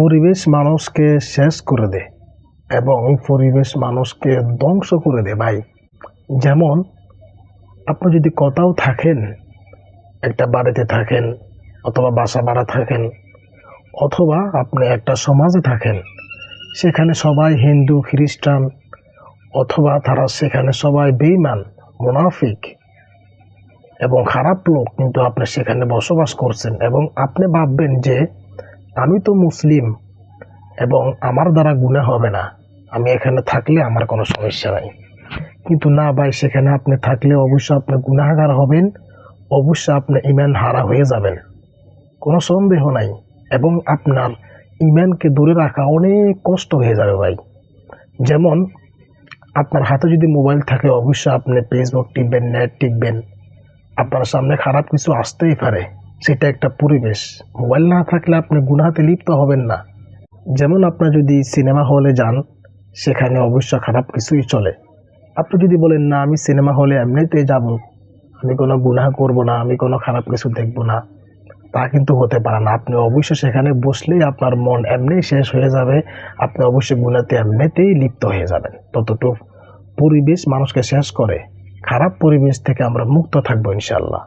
পরিবেশ মানুষকে শেষ করে দেয় এবং পরিবেশ মানুষকে ধ্বংস করে দেয় ভাই। যেমন আপনি যদি কোথাও থাকেন, একটা বাড়িতে থাকেন অথবা বাসা ভাড়া থাকেন অথবা আপনি একটা সমাজে থাকেন, সেখানে সবাই হিন্দু খ্রিস্টান অথবা তারা সেখানে সবাই বেঈমান মুনাফিক এবং খারাপ লোক, কিন্তু আপনি সেখানে বসবাস করছেন এবং আপনি ভাববেন যে আমি তো মুসলিম এবং আমার দ্বারা গুনাহ হবে না, আমি এখানে থাকলে আমার কোনো সমস্যা নাই। কিন্তু না ভাই, সেখানে আপনি থাকলে অবশ্যই আপনি গুনাহগার হবেন, অবশ্যই আপনি ঈমান হারা হয়ে যাবেন, কোনো সন্দেহ নাই। এবং আপনার ঈমানকে ধরে রাখা অনেক কষ্ট হয়ে যাবে ভাই। যেমন আপনার হাতে যদি মোবাইল থাকে, অবশ্যই আপনি ফেসবুক টিপবেন, নেট টিপবেন, আপনার সামনে খারাপ কিছু আসতেই পারে, সেটা একটা পরিবেশ। মোবাইল না থাকলে আপনি গুনাহাতে লিপ্ত হবেন না। যেমন আপনার যদি সিনেমা হলে যান, সেখানে অবশ্য খারাপ কিছুই চলে। আপনি যদি বলেন না আমি সিনেমা হলে এমনিতেই যাব, আমি কোনো গুনাহ করব না, আমি কোনো খারাপ কিছু দেখব না, তা কিন্তু হতে পারে না। আপনি অবশ্যই সেখানে বসলেই আপনার মন এমনিই শেষ হয়ে যাবে, আপনি অবশ্যই গুনাহতে এমনিতেই লিপ্ত হয়ে যাবেন। ততটুকু পরিবেশ মানুষকে শেষ করে। খারাপ পরিবেশ থেকে আমরা মুক্ত থাকবো ইনশাআল্লাহ।